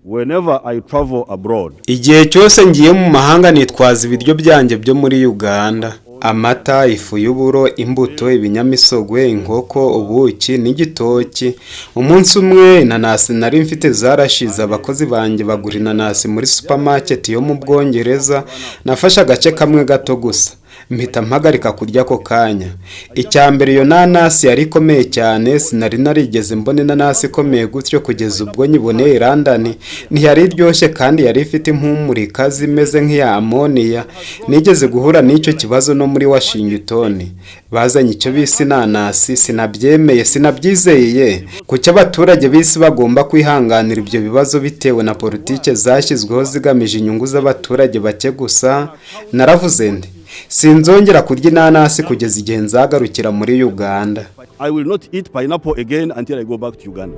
Whenever I travel abroad, igihe cyose ngiye mu mahanga nitwaza ibiryo byanjye byo muri Uganda: amata, ifu y'uburo, imbuto, ibinyamisogwe, inkoko, ubuki n'igitoki. Umunsi umwe inanasi nari mfite zarashize, abakozi banjye bagura inanasi muri supermarket yo mu Bwongereza. Nafashe agace kamwe gato gusa, mpita mpagarika kurya ako kanya. Icyambere iyo nanasi yari ikomeye cyane, sinari narigeze mbona inanasi ikomeye gutyo kugeza ubwo nyiboneye London. Ntiyari iryoshye kandi yari ifite impumuro ikaze imeze nk'iya ammonia. Nigeze guhura n'icyo kibazo no muri Washington. Bazanye icyo bise inanasi, sinabyemeye, sinabyizeye. Kuki abaturage b'isi bagomba kwihanganira ibyo bibazo bitewe na politike zashyizweho zigamije inyungu z'abaturage bake gusa? Naravuze nti sinzongera kurya inanasi kugeza igihe nzagarukira muri Uganda. I will not eat pineapple again until I go back to Uganda.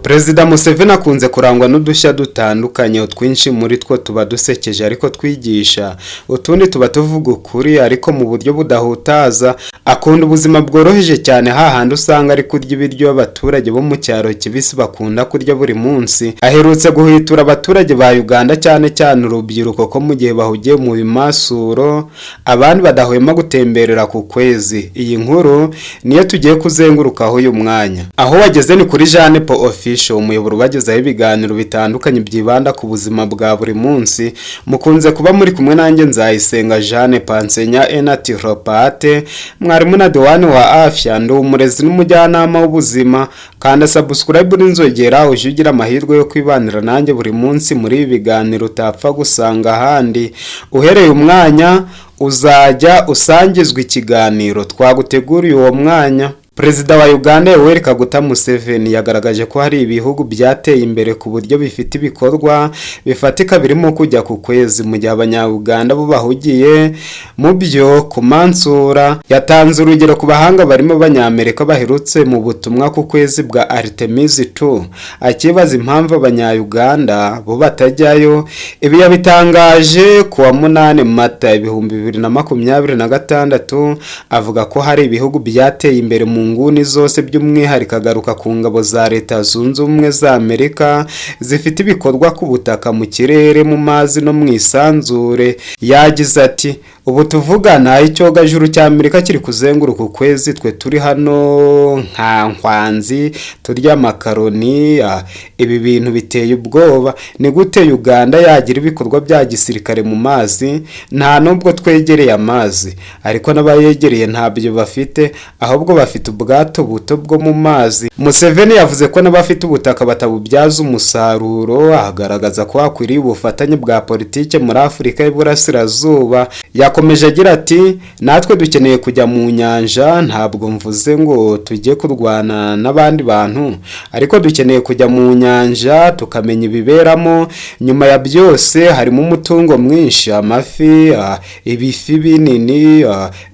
Perezida Museveni akunze kurangwa n'udushya dutandukanye, twinshi muri two tuba dusekeje ariko twigisha, utundi tuba tuvuga ukuri ariko mu buryo budahutaza. Akunda ubuzima bworoheje cyane, hahandi usanga ari kurya ibiryo abaturage bo mu cyaro kibisi bakunda kurya buri munsi. Aherutse guhitura abaturage ba Uganda cyane cyane urubyiruko ko mu gihe bahugiye mu bimasuro abandi badahwema gutemberera ku kwezi. Iyi nkuru niyo tugiye kuzengurukaho uyu mwanya. Aho wageze ni kuri Jean Paul Official, umuyoboro ubagezaho ibiganiro bitandukanye byibanda ku buzima bwa buri munsi. Mukunze kuba muri kumwe nanjye Nzayisenga Jeanne Pansenya Enatiropate, mwarimu na Diwani wa Afya, ndi umurezi n'umujyanama w'ubuzima. Kanda subscribe n'inzogera uje ugira amahirwe yo kwibanira nanjye buri munsi muri ibi biganiro utapfa gusanga ahandi. Uhereye umwanya uzajya usangizwa ikiganiro twaguteguriye uwo mwanya. Perezida wa Uganda Yoweri Kaguta Museveni yagaragaje ko hari ibihugu byateye imbere ku buryo bifite ibikorwa bifatika birimo kujya ku kwezi, mu gihe abanya-Uganda bo bahugiye mu byo kumansura. Yatanze urugero ku bahanga barimo Abanyamerika baherutse mu butumwa ku kwezi bwa Artemis 2, akibaza impamvu abanya-Uganda bo batajyayo. Ibi yabitangaje ku wa 8 Mata 2026, avuga ko hari ibihugu byateye imbere mu nguni zose, by'umwihariko agaruka ku ngabo za Leta Zunze Ubumwe za Amerika zifite ibikorwa ku butaka, mu kirere, mu mazi no mu isanzure. Yagize ati ubu tuvugana icyogajuru cya Amerika kiri kuzenguruka ukwezi, twe turi hano nka nkwanzi turya makaroni. Ibi bintu biteye ubwoba. Ni gute Uganda yagira ibikorwa bya gisirikare mu mazi? Nta nubwo twegereye amazi, ariko n'abayegereye ntabyo bafite, ahubwo bafite ubwato buto bwo mu mazi. Museveni yavuze ko n'abafite ubutaka batabubyaza umusaruro, agaragaza ko hakwiriye ubufatanye bwa politike muri Afurika y'Iburasirazuba. Yakomeje agira ati natwe dukeneye kujya mu nyanja, ntabwo mvuze ngo tujye kurwana n'abandi bantu, ariko dukeneye kujya mu nyanja tukamenya ibiberamo. Nyuma ya byose harimo umutungo mwinshi, amafi, ibifi binini,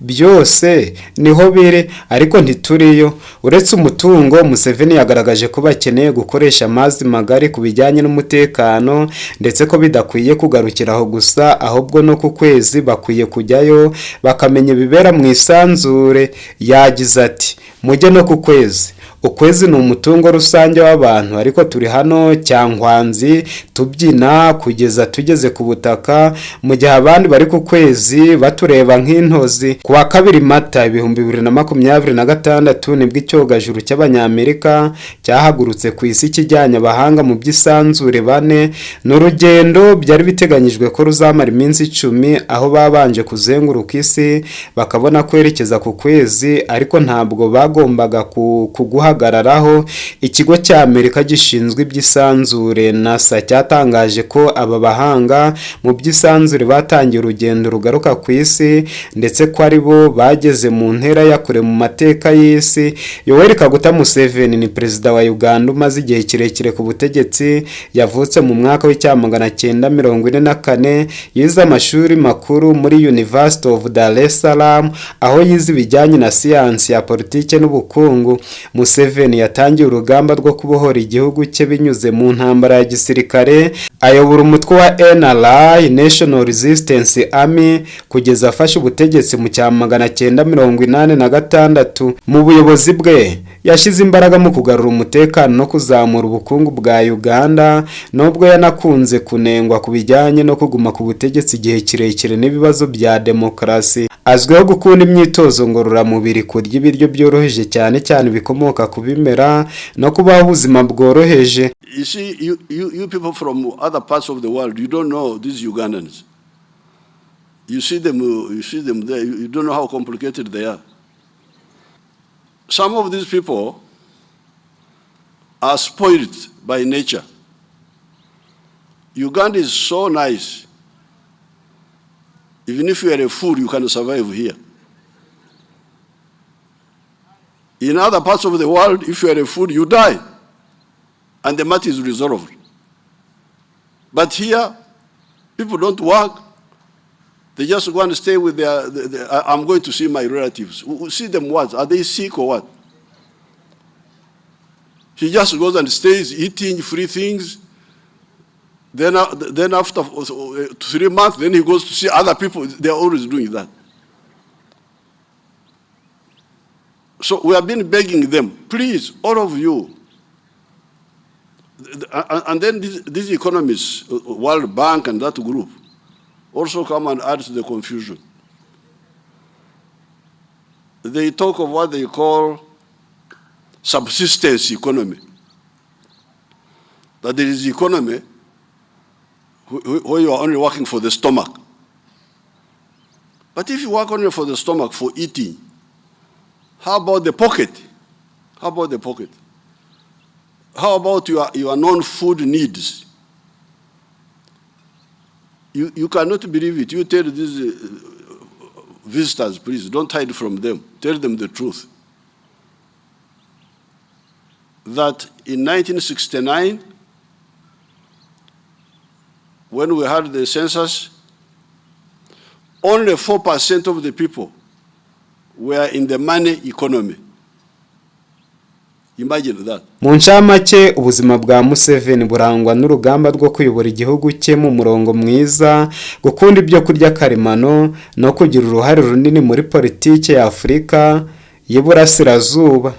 byose niho biri, ariko ntituriyo. Uretse umutungo, Museveni yagaragaje ko bakeneye gukoresha amazi magari ku bijyanye n'umutekano, ndetse ko bidakwiye kugarukiraho gusa, ahubwo no ku kwezi bakwiye kujyayo bakamenya ibibera mu isanzure. Yagize ati mujye no ku kwezi. Ukwezi ni umutungo rusange w'abantu, ariko turi hano cyangwanzi tubyina kugeza tugeze ku butaka, mu gihe abandi bari ku kwezi batureba nk'intozi. Ku wa 2 Mata 2026 nibwo icyogajuru cy'Abanyamerika cyahagurutse ku isi kijyanye abahanga mu by'isanzure 4. N'urugendo byari biteganyijwe ko ruzamara iminsi 10, aho babanje kuzenguruka isi bakabona kwerekeza ku kwezi, ariko ntabwo bagombaga kuguhagararaho. Ikigo cya Amerika gishinzwe iby'isanzure NASA cyatangaje ko aba bahanga mu by'isanzure batangiye urugendo rugaruka ku isi, ndetse ko ari bo bageze mu ntera ya kure mu mateka y'isi. Yoweri Kaguta Museveni ni perezida wa Uganda umaze igihe kirekire ku butegetsi. Yavutse mu mwaka w'1944, yize amashuri makuru muri University of Dar es Salaam, aho yize ibijyanye na siyansi ya politike n'ubukungu. Museveni yatangiye urugamba rwo kubohora igihugu cye binyuze mu ntambara ya gisirikare. Ayobora umutwe wa NRA, National Resistance Army, kugeza afashe ubutegetsi mu cya 1986. Mu buyobozi bwe yashyize imbaraga mu kugarura umutekano no kuzamura ubukungu bwa Uganda, nubwo yanakunze kunengwa ku bijyanye no kuguma ku butegetsi igihe kirekire n'ibibazo bya demokarasi. Azwiho gukunda imyitozo ngororamubiri, kurya ibiryo byoroheje cyane cyane bikomoka ku bimera no kubaho ubuzima bworoheje. You see, you people from other parts of the world, you don't know these Ugandans. You see them there, you don't know how complicated they are. Some of these people are spoiled by nature. Uganda is so nice. Even if you are a fool, you can survive here. In other parts of the world, if you are a fool, you die. And the matter is resolved. But here, people don't work. They just go and stay with I'm going to see my relatives. See them what? Are they sick or what? He just goes and stays eating free things. Then after 3 months, then he goes to see other people. They're always doing that. So we have been begging them, please, all of you. And then these economists, World Bank and that group, also come and add to the confusion. They talk of what they call subsistence economy. That there is economy where you are only working for the stomach. But if you work only for the stomach, for eating, how about the pocket? How about the pocket? How about your non-food needs? You cannot believe it. You tell these visitors, please, don't hide from them. Tell them the truth. That in 1969, when we had the census, only 4% of the people were in the money economy. Imagine that. Mu ncamake, ubuzima bwa Museveni burangwa n'urugamba rwo kuyobora igihugu cye mu murongo mwiza, gukunda ibyo kurya karemano no kugira uruhare runini muri politike ya Afurika y'Iburasirazuba.